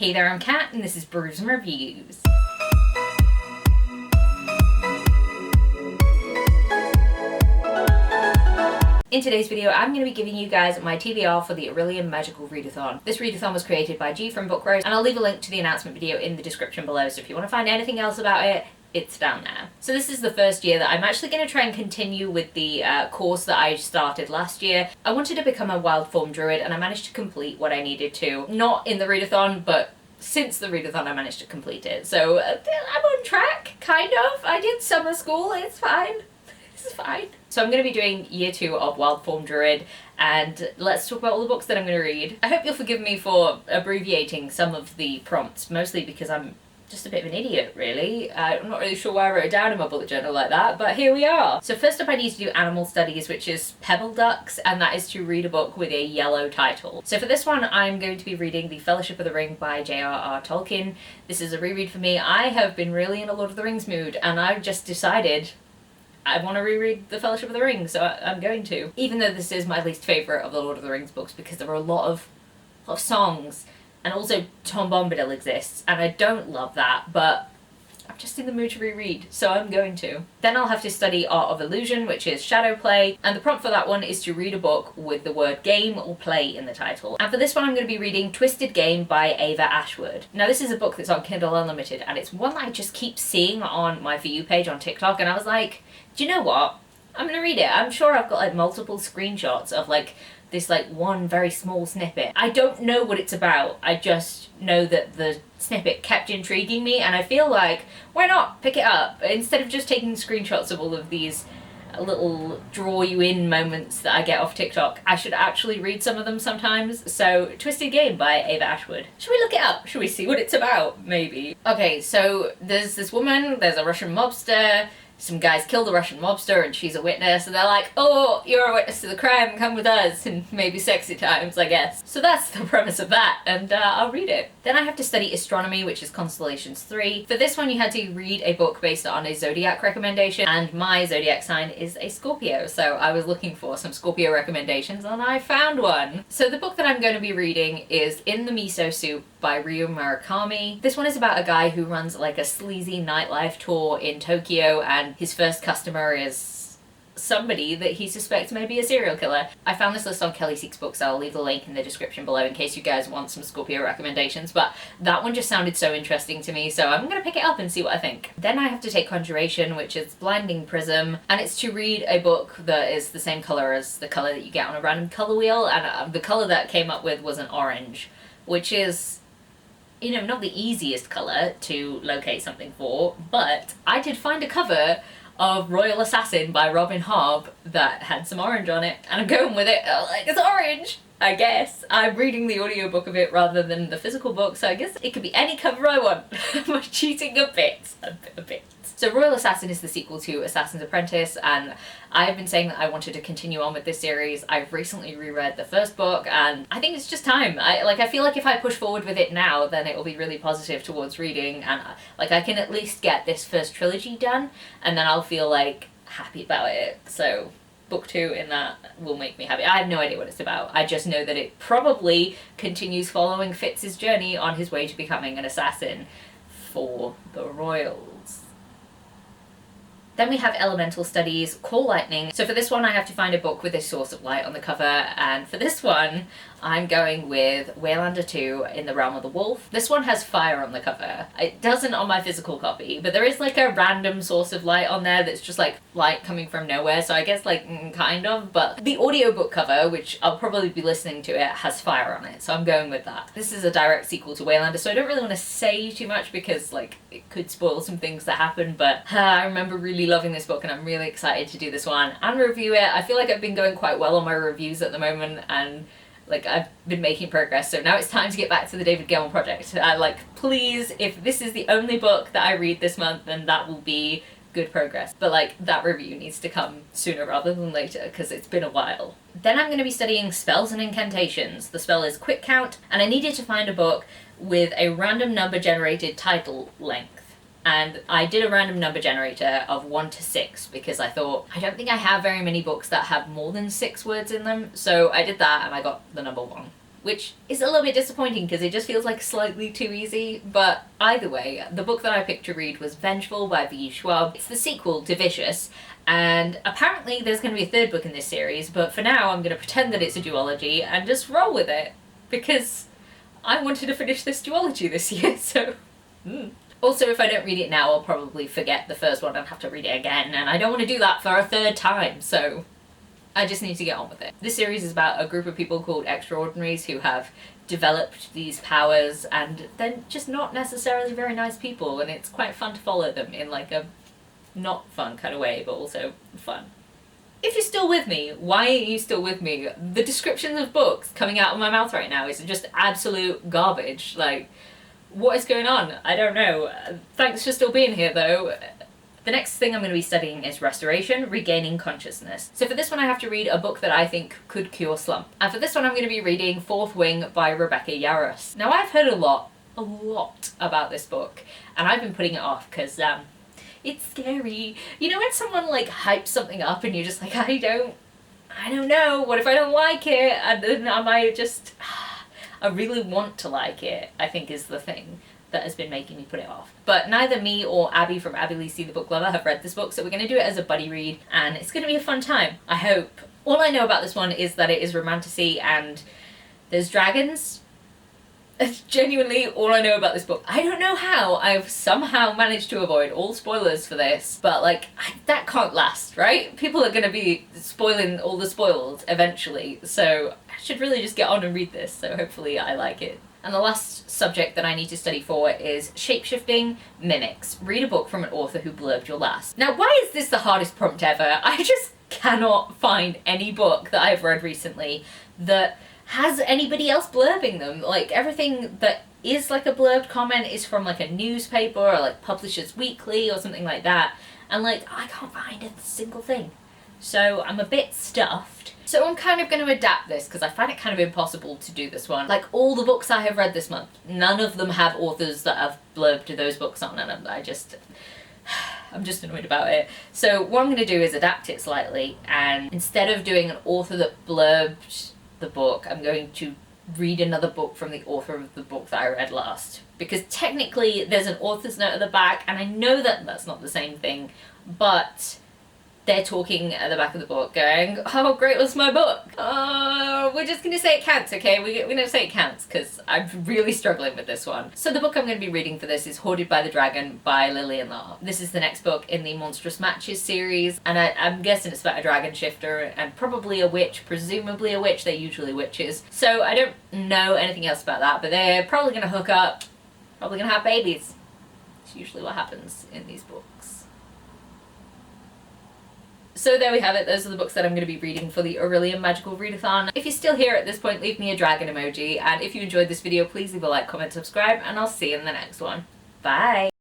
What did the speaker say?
Hey there, I'm Kat, and this is Brews and Reviews. In today's video, I'm going to be giving you guys my TBR for the Orilium Magical Readathon. This readathon was created by G from Book Rose, and I'll leave a link to the announcement video in the description below, so if you want to find anything else about it, it's down there. So this is the first year that I'm actually going to try and continue with the course that I started last year. I wanted to become a wild form druid, and I managed to complete what I needed to. Not in the readathon, but since the readathon I managed to complete it. So I'm on track, kind of. I did summer school, it's fine. It's fine. So I'm going to be doing year 2 of Wild Form Druid, and let's talk about all the books that I'm going to read. I hope you'll forgive me for abbreviating some of the prompts, mostly because I'm just a bit of an idiot, really. I'm not really sure why I wrote it down in my bullet journal like that, but here we are. So first up I need to do animal studies, which is pebble ducks, and that is to read a book with a yellow title. So for this one I'm going to be reading The Fellowship of the Ring by J.R.R. Tolkien. This is a reread for me. I have been really in a Lord of the Rings mood, and I've just decided I want to reread The Fellowship of the Ring, so I'm going to. Even though this is my least favourite of the Lord of the Rings books, because there are a lot of songs, and also Tom Bombadil exists, and I don't love that, but I'm just in the mood to reread, so I'm going to. Then I'll have to study Art of Illusion, which is shadow play, and the prompt for that one is to read a book with the word game or play in the title. And for this one I'm going to be reading Twisted Game by Ava Ashwood. Now this is a book that's on Kindle Unlimited, and it's one that I just keep seeing on my For You page on TikTok, and I was like, do you know what? I'm gonna read it. I'm sure I've got like multiple screenshots of like this like one very small snippet. I don't know what it's about. I just know that the snippet kept intriguing me, and I feel like, why not pick it up? Instead of just taking screenshots of all of these little draw you in moments that I get off TikTok, I should actually read some of them sometimes. So Twisted Game by Ava Ashwood. Should we look it up? Should we see what it's about? Maybe. Okay, so there's this woman, there's a Russian mobster, some guys kill the Russian mobster and she's a witness, and they're like, oh, you're a witness to the crime, come with us, and maybe sexy times, I guess. So that's the premise of that, and I'll read it. Then I have to study Astronomy, which is Constellations 3. For this one you had to read a book based on a zodiac recommendation, and my zodiac sign is a Scorpio, so I was looking for some Scorpio recommendations and I found one. So the book that I'm going to be reading is In the Miso Soup by Ryu Murakami. This one is about a guy who runs like a sleazy nightlife tour in Tokyo, and his first customer is somebody that he suspects may be a serial killer. I found this list on Kelly Seeks Books. I'll leave the link in the description below in case you guys want some Scorpio recommendations, but that one just sounded so interesting to me, so I'm gonna pick it up and see what I think. Then I have to take Conjuration, which is Blinding Prism, and it's to read a book that is the same colour as the colour that you get on a random colour wheel, and the colour that came up with was an orange, which is, you know, not the easiest colour to locate something for, but I did find a cover of Royal Assassin by Robin Hobb that had some orange on it, and I'm going with it. Like, it's orange, I guess. I'm reading the audiobook of it rather than the physical book, so I guess it could be any cover I want. I'm cheating a bit. So Royal Assassin is the sequel to Assassin's Apprentice, and I've been saying that I wanted to continue on with this series. I've recently reread the first book, and I think it's just time. I feel like if I push forward with it now, then it will be really positive towards reading, and like I can at least get this first trilogy done, and then I'll feel like happy about it. So book 2 in that will make me happy. I have no idea what it's about. I just know that it probably continues following Fitz's journey on his way to becoming an assassin for the royals. Then we have Elemental Studies, Call Lightning. So for this one I have to find a book with a source of light on the cover, and for this one I'm going with Waylander 2 in the Realm of the Wolf. This one has fire on the cover. It doesn't on my physical copy, but there is like a random source of light on there that's just like light coming from nowhere, so I guess like kind of, but the audiobook cover, which I'll probably be listening to it, has fire on it, so I'm going with that. This is a direct sequel to Waylander, so I don't really want to say too much because like it could spoil some things that happen, but I remember really loving this book and I'm really excited to do this one and review it. I feel like I've been going quite well on my reviews at the moment, and like I've been making progress, so now it's time to get back to the David Gilmour project. Like, please, if this is the only book that I read this month, then that will be good progress. But like, that review needs to come sooner rather than later, because it's been a while. Then I'm going to be studying Spells and Incantations. The spell is Quick Count, and I needed to find a book with a random number generated title length. And I did a random number generator of 1 to 6 because I thought, I don't think I have very many books that have more than 6 words in them, so I did that and I got the number 1. which is a little bit disappointing because it just feels like slightly too easy. But either way, the book that I picked to read was Vengeful by V. Schwab. It's the sequel to Vicious, and apparently there's going to be a third book in this series, but for now I'm going to pretend that it's a duology and just roll with it, because I wanted to finish this duology this year, so... Also, if I don't read it now, I'll probably forget the first one and have to read it again, and I don't want to do that for a third time, so I just need to get on with it. This series is about a group of people called Extraordinaries who have developed these powers, and they're just not necessarily very nice people, and it's quite fun to follow them in like a not fun kind of way, but also fun. If you're still with me, why are you still with me? The descriptions of books coming out of my mouth right now is just absolute garbage. Like, what is going on? I don't know. Thanks for still being here though. The next thing I'm going to be studying is Restoration, Regaining Consciousness. So for this one I have to read a book that I think could cure slump. And for this one I'm going to be reading Fourth Wing by Rebecca Yarros. Now I've heard a lot about this book, and I've been putting it off because it's scary. You know when someone like hypes something up and you're just like, I don't know, what if I don't like it? And then I might just... I really want to like it, I think is the thing that has been making me put it off. But neither me or Abby from Abby Lisi the Book Lover have read this book, so we're going to do it as a buddy read, and it's going to be a fun time, I hope. All I know about this one is that it is romantasy and there's dragons. That's genuinely all I know about this book. I don't know how I've somehow managed to avoid all spoilers for this, but like, that can't last, right? People are going to be spoiling all the spoils eventually, so I should really just get on and read this, so hopefully I like it. And the last subject that I need to study for is Shapeshifting Mimics. Read a book from an author who blurbed your last. Now, why is this the hardest prompt ever? I just cannot find any book that I've read recently that has anybody else blurbing them. Like, everything that is like a blurbed comment is from like a newspaper or like Publishers Weekly or something like that. And like, I can't find a single thing. So I'm a bit stuffed. So I'm kind of going to adapt this because I find it kind of impossible to do this one. Like all the books I have read this month, none of them have authors that have blurbed those books on, and I'm just annoyed about it. So what I'm going to do is adapt it slightly, and instead of doing an author that blurbed the book, I'm going to read another book from the author of the book that I read last. Because technically there's an author's note at the back, and I know that that's not the same thing, but they're talking at the back of the book going, how great was my book? We're just going to say it counts, okay? We're going to say it counts because I'm really struggling with this one. So the book I'm going to be reading for this is Hoarded by the Dragon by Lillian Law. This is the next book in the Monstrous Matches series, and I'm guessing it's about a dragon shifter and probably a witch, presumably a witch. They're usually witches. So I don't know anything else about that, but they're probably going to hook up, probably going to have babies. It's usually what happens in these books. So there we have it, those are the books that I'm going to be reading for the Orilium Magical Readathon. If you're still here at this point, leave me a dragon emoji, and if you enjoyed this video, please leave a like, comment, subscribe, and I'll see you in the next one. Bye!